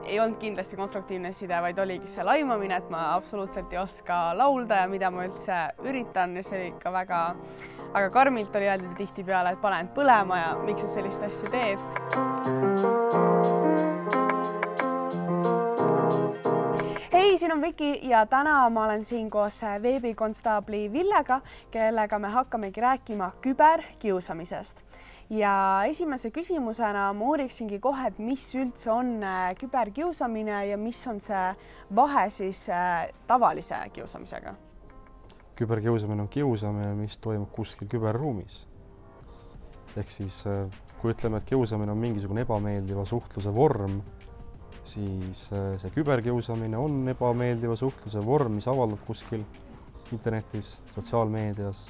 ei olnud kindlasti konstruktiivne side, vaid oligi see laimamine, et ma absoluutselt ei oska laulda ja mida ma üldse üritan ja see oli ikka väga karmilt oli öeldud tihtipeale, et pane end põlema ja miks sa sellist asja teed. Hei, siin on Viki ja täna ma olen siin koos veebikonstaabli Villega, kellega me hakkamegi rääkima küberkiusamisest. Ja esimese küsimusena ma uuriksingi kohe, et mis üldse on küberkiusamine ja mis on see vahe siis tavalise kiusamisega? Küberkiusamine on kiusamine, mis toimub kuskil küberruumis. Ehk siis, kui ütleme, et kiusamine on mingisugune ebameeldiva suhtluse vorm, siis see küberkiusamine on ebameeldiva suhtluse vorm, mis avaldub kuskil internetis, sotsiaalmeedias,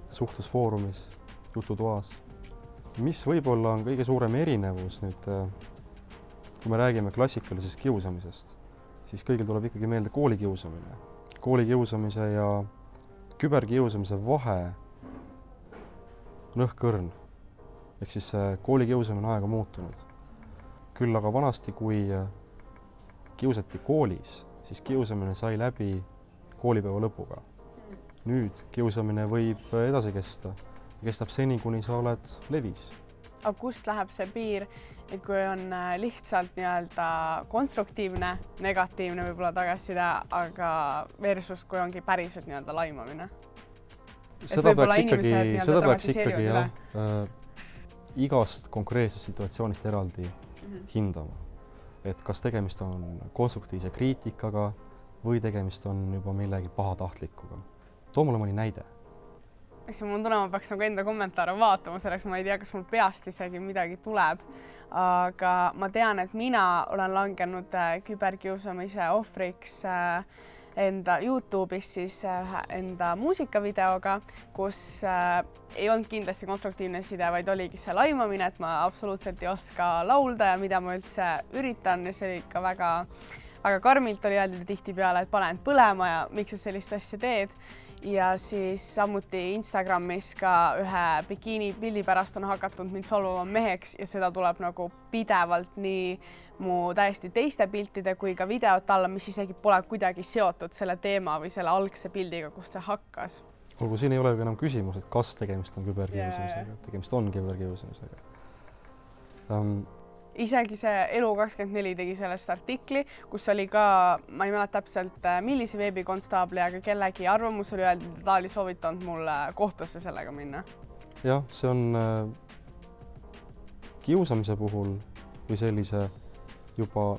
suhtlusfoorumis, jututoas. Mis võib-olla on kõige suurem erinevus nüüd, kui me räägime klassikalisest kiusamisest, siis kõigil tuleb ikkagi meelde koolikiusamine. Koolikiusamise ja küberkiusamise vahe on õhkõrn. Ehk siis koolikiusamine on aega muutunud. Küll aga vanasti, kui kiusati koolis, siis kiusamine sai läbi koolipäeva lõpuga. Nüüd kiusamine võib edasi kesta. Kestab seni, kuni sa oled levis. Aga kust läheb see piir, et kui on lihtsalt konstruktiivne, negatiivne võib-olla tagasiside, aga versus kui ongi päriselt laimamine? Seda peaks ikkagi igast konkreetsest situatsioonist eraldi hindama. Et kas tegemist on konstruktiivse kriitikaga või tegemist on juba millegi pahatahtlikuga. Too mulle mõni näide. Mul tunne, ma peaks enda kommentaare vaatama, selleks ma ei tea, kas mul peast isegi midagi tuleb. Aga ma tean, et mina olen langenud küberkiusamise ohvriks enda YouTube'is siis enda muusikavideoga, kus ei olnud kindlasti konstruktiivne side, vaid oligi see laimamine, et ma absoluutselt ei oska laulda ja mida ma üldse üritan ja see oli ikka väga karmilt oli öeldud tihtipeale, et pane end põlema ja miks sa sellist asja teed. Ja siis samuti Instagramis ka ühe bikiini pildi pärast on hakatud mind solvama meheks ja seda tuleb pidevalt nii mu täiesti teiste piltide kui ka videot alla, mis isegi pole kuidagi seotud selle teema või selle algse pildiga, kus see hakkas. Olgu, siin ei ole enam küsimus, et kas tegemist on küberkiusamisega. Tegemist on küberkiusamisega. Isegi see Elu24 tegi sellest artikli, kus oli ka, ma ei mäleta täpselt millise veebikonstaabli, aga kellegi arvamus oli öeldud, et ta oli soovitanud mulle kohtusse sellega minna. Jah, see on kiusamise puhul või sellise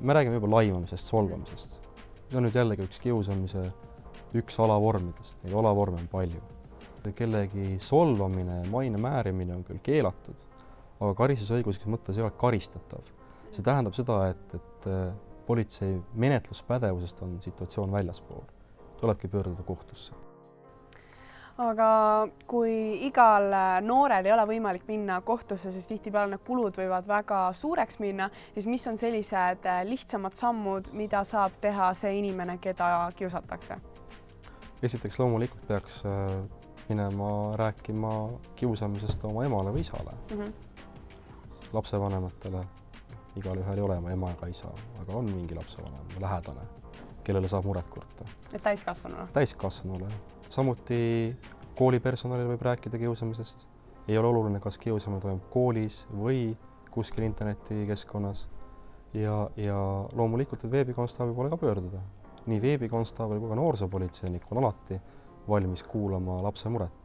me räägime juba laimamisest, solvamisest. See on nüüd jällegi üks kiusamise üks alavormidest, neid alavorme on palju. Kellegi solvamine, maine määrimine on küll keelatud, aga karistusõiguslikus mõttes ei ole karistatav. See tähendab seda, et politsei menetluspädevusest on situatsioon väljaspool. Tulebki pöörduda kohtusse. Aga kui igal noorel ei ole võimalik minna kohtusse, siis tihtipeale need kulud võivad väga suureks minna, siis mis on sellised lihtsamad sammud, mida saab teha see inimene, keda kiusatakse? Esiteks loomulikult peaks minema rääkima kiusamisest oma emale või isale. Lapsevanematele, igal ühel ei ole ema ega isa, aga on mingi lapsevanem, lähedane, kellele saab muret kurta. Täiskasvanule? Täiskasvanule. Samuti koolipersonalil võib rääkida kiusamisest. Ei ole oluline, kas kiusamine toimub koolis või kuskil internetikeskkonnas. Ja loomulikult veebikonstaabli poole ka pöörduda. Nii veebikonstaabli kui ka noorsoopolitseinik on alati valmis kuulama lapse muret.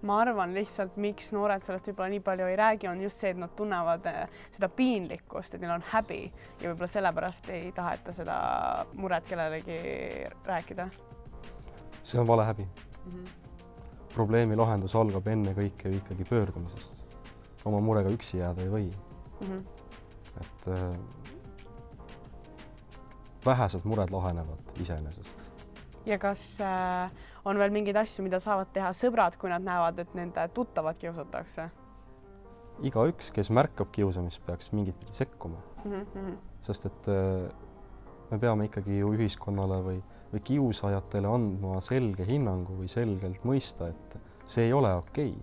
Ma arvan lihtsalt, miks noored sellest võib-olla nii palju ei räägi, on just see, et nad tunnevad seda piinlikkust, et neil on häbi ja võib-olla sellepärast ei taheta seda muret kellelegi rääkida. See on vale häbi. Probleemi lahendus algab enne kõike ikkagi pöördumisest. Oma murega üksi jääda ei või. Et vähesed mured lahenevad iseenesest. Ja kas on veel mingeid asju, mida saavad teha sõbrad, kui nad näevad, et nende tuttavad kiusatakse? Igaüks, kes märkab kiusamist, peaks mingit pidi sekkuma. Sest et me peame ikkagi ju ühiskonnale või kiusajatele andma selge hinnangu või selgelt mõista, et see ei ole okei.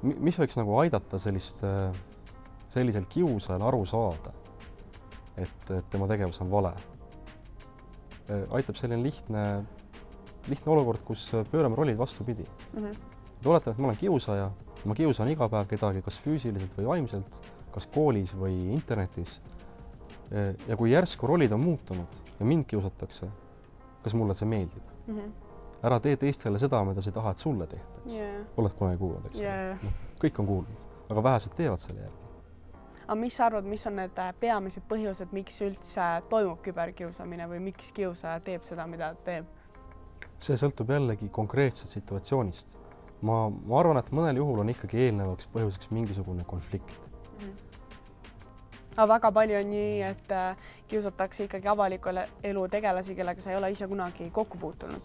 Mis võiks aidata sellisel kiusajal aru saada, et tema tegevus on vale. Aitab selline lihtne olukord, kus pöörame rollid vastupidi. Oletame, et ma olen kiusaja, ma kiusan iga päev kedagi, kas füüsiliselt või vaimselt, kas koolis või internetis. Ja kui järsku rollid on muutunud ja mind kiusatakse, kas mulle see meeldib? Ära tee teistele seda, mida sa ei taha, et sulle tehtaks. Oled kunagi kuulnud, eks? Kõik on kuulnud, aga vähesed teevad selle järgi. Aga mis sa arvad, mis on need peamised põhjused, miks üldse toimub küberkiusamine või miks kiusaja teeb seda, mida teeb? See sõltub jällegi konkreetsest situatsioonist. Ma arvan, et mõnel juhul on ikkagi eelnevaks põhjuseks mingisugune konflikt. Aga väga palju on nii, et kiusatakse ikkagi avaliku elu tegelasi, kellega sa ei ole ise kunagi kokku puutunud.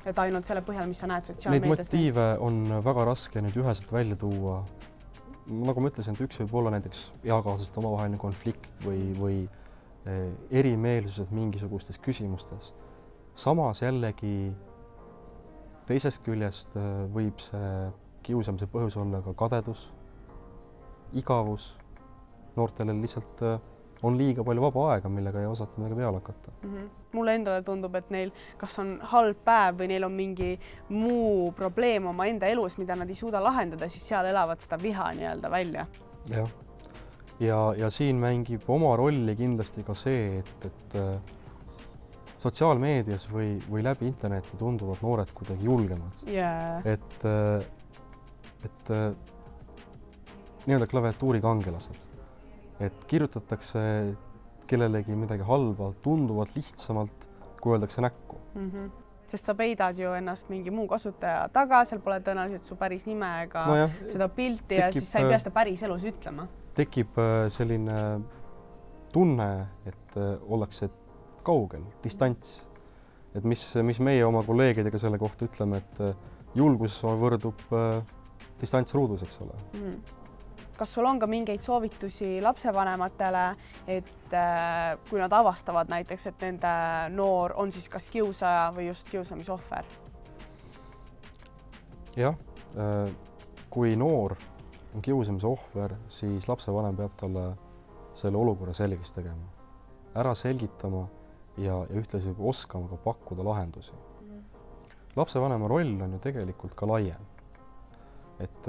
Et ainult selle põhjal, mis sa näed sotsiaalmeedias. Neid motiive on väga raske nüüd üheselt välja tuua. Nagu ma ütlesin, et üks võib olla näiteks eakaaslaste omavaheline konflikt või erimeelsused mingisugustes küsimustes. Samas jällegi teisest küljest võib see kiusamise põhjus olla ka kadedus, igavus. Noortele lihtsalt on liiga palju vaba aega, millega ei osata midagi peale hakata. Mulle endale tundub, et neil kas on halb päev või neil on mingi muu probleem oma enda elus, mida nad ei suuda lahendada, siis seal elavad seda viha nii-öelda välja. Jah. Ja siin mängib oma rolli kindlasti ka see, et sotsiaalmeedias või läbi interneti tunduvad noored kuidagi julgemad. Et nii-öelda klaviatuurikangelased. Et kirjutatakse kellelegi midagi halba, tunduvalt lihtsamalt, kui öeldakse näkku. Sest sa peidad ju ennast mingi muu kasutaja taga, seal pole tõenäoliselt su päris nime ega seda pilti ja siis sa ei pea seda päris elus ütlema. Tekib selline tunne, et ollakse kaugel, distants. Et mis meie oma kolleegidega selle kohta ütleme, et julgus võrdub distantsruudus, eks ole. Kas sul on ka mingeid soovitusi lapsevanematele, et kui nad avastavad näiteks, et nende noor on siis kas kiusaja või just kiusamisohver? Jah, kui noor on kiusamise ohver, siis lapsevanem peab talle selle olukorra selgeks tegema. Ära selgitama ja ühtlasi oskama ka pakkuda lahendusi. Lapsevanema roll on ju tegelikult ka laiem. Et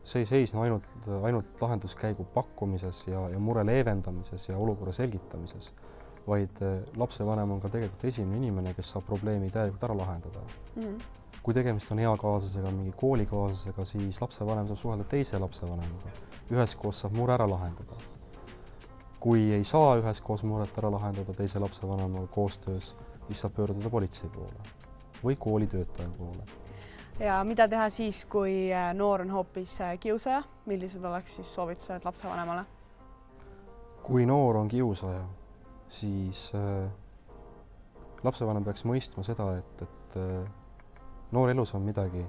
see ei seisne ainult lahenduskäigu pakkumises ja mure leevendamises ja olukorra selgitamises, vaid lapsevanem on ka tegelikult esimene inimene, kes saab probleemi täielikult ära lahendada. Kui tegemist on eakaaslasega, mingi koolikaaslasega, siis lapsevanem saab suhelda teise lapsevanemaga. Üheskoos saab mure ära lahendada. Kui ei saa üheskoos muret ära lahendada teise lapsevanemaga koostöös, siis saab pöörduda politsei poole või koolitöötaja poole. Ja mida teha siis, kui noor on hoopis kiusaja? Millised oleks siis soovitused lapsevanemale? Kui noor on kiusaja, siis lapsevanem peaks mõistma seda, et noor elus on midagi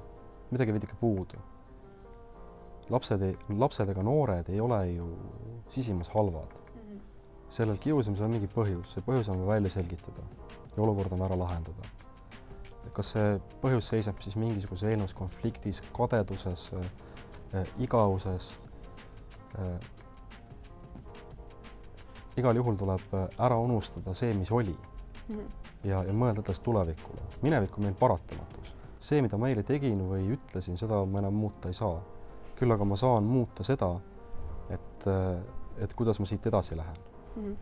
veidike puudu. Lapsed ega noored ei ole ju sisimas halvad. Sellel kiusamisel on mingi põhjus, see põhjus on välja selgitada ja olukord on ära lahendada. Kas see põhjus seisneb siis mingisuguse eelnevas konfliktis, kadeduses, igavuses? Igal juhul tuleb ära unustada see, mis oli ja mõelda edasi tulevikule. Minevik on meil paratamatus. See, mida ma eile tegin või ütlesin, seda ma enam muuta ei saa. Küll aga ma saan muuta seda, et kuidas ma siit edasi lähen.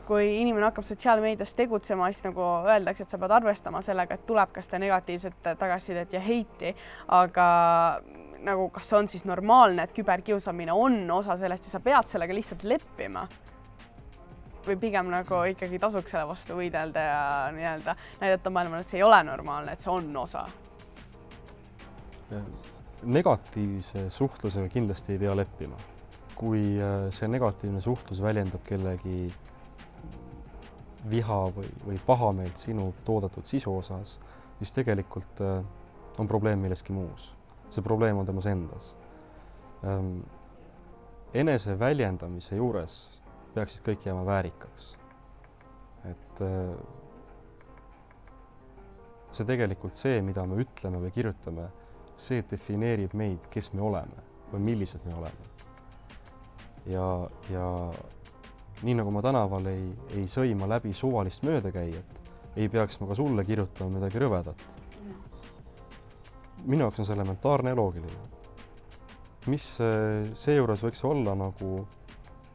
Kui inimene hakkab sotsiaalmeedias tegutsema, siis nagu öeldakse, et sa pead arvestama sellega, et tuleb ka seda negatiivset tagasisidet ja heiti, aga nagu kas on siis normaalne, et küberkiusamine on osa sellest ja sa pead sellega lihtsalt leppima? Või pigem nagu ikkagi tasuks selle vastu võidelda ja nii-öelda näidata maailmale, et see ei ole normaalne, et see on osa? Negatiivse suhtlusega kindlasti ei pea leppima. Kui see negatiivne suhtlus väljendab kellegi viha või pahameelt sinu toodetud sisu osas, siis tegelikult on probleem milleski muus. See probleem on temas endas. Enese väljendamise juures peaksid kõik jääma väärikaks. Et see tegelikult see, mida me ütleme või kirjutame, see defineerib meid, kes me oleme või millised me oleme. Ja nii nagu ma tänaval ei sõima läbi suvalist möödakäijat, ei peaks ma ka sulle kirjutama midagi rõvedat. Minu jaoks on see elementaarne ja loogiline. Mis seejuures võiks olla nagu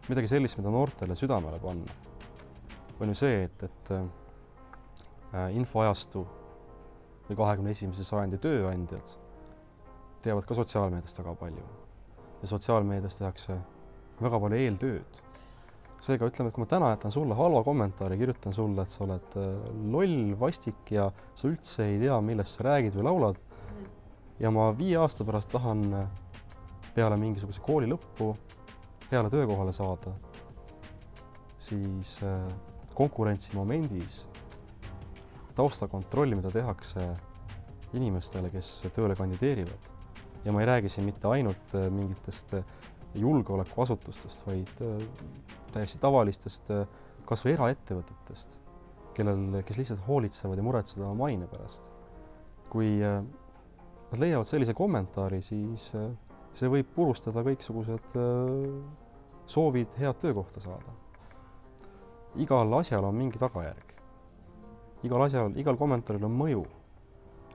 midagi sellist, mida noortele südamele panna, on ju see, et infoajastu või 21. sajandi tööandjad teevad ka sotsiaalmeediast väga palju. Ja sotsiaalmeedias tehakse väga palju eeltööd. Seega ütleme, et kui ma täna jätan sulle halva kommentaari, kirjutan sulle, et sa oled loll, vastik ja sa üldse ei tea, millest sa räägid või laulad. Ja ma 5 aasta pärast tahan peale mingisuguse kooli lõppu peale töökohale saada, siis konkurentsi momendis taustakontrolli, mida tehakse inimestele, kes tööle kandideerivad. Ja ma ei räägi siin mitte ainult mingitest julgeolekuasutustest, vaid täiesti tavalistest kas või eraettevõtetest, kes lihtsalt hoolitsevad ja muretsevad oma maine pärast. Kui nad leiavad sellise kommentaari, siis see võib purustada kõiksugused soovid head töökohta saada. Igal asjal on mingi tagajärg. Igal kommentaaril on mõju.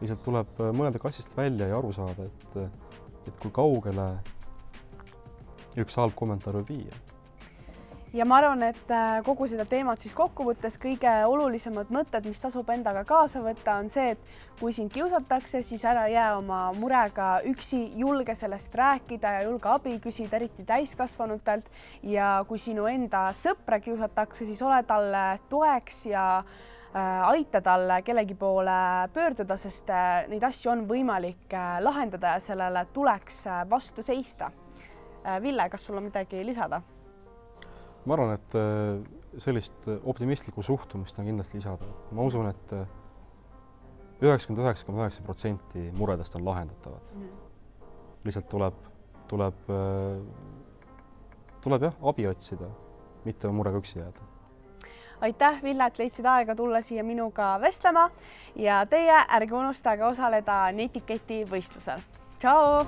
Lihtsalt tuleb mõelda kassist välja ja aru saada, et kui kaugele üks halb kommentaar võib viia. Ja ma arvan, et kogu seda teemat siis kokkuvõttes kõige olulisemad mõtted, mis tasub endaga kaasa võtta, on see, et kui sind kiusatakse, siis ära jää oma murega üksi, julge sellest rääkida ja julge abi küsida, eriti täiskasvanutelt. Ja kui sinu enda sõpra kiusatakse, siis ole talle toeks ja aita talle kellegi poole pöörduda, sest neid asju on võimalik lahendada ja sellele tuleks vastu seista. Ville, kas sul on midagi lisada? Ma arvan, et sellist optimistlikku suhtumist on kindlasti lisada. Ma usun, et 99,9% muredest on lahendatavad. Lihtsalt tuleb abi otsida, mitte murega üksi jääda. Aitäh, Ville, et leidsid aega tulla siia minuga vestlema ja teie ärge unustage osaleda Netiketi võistlusel. Tšau!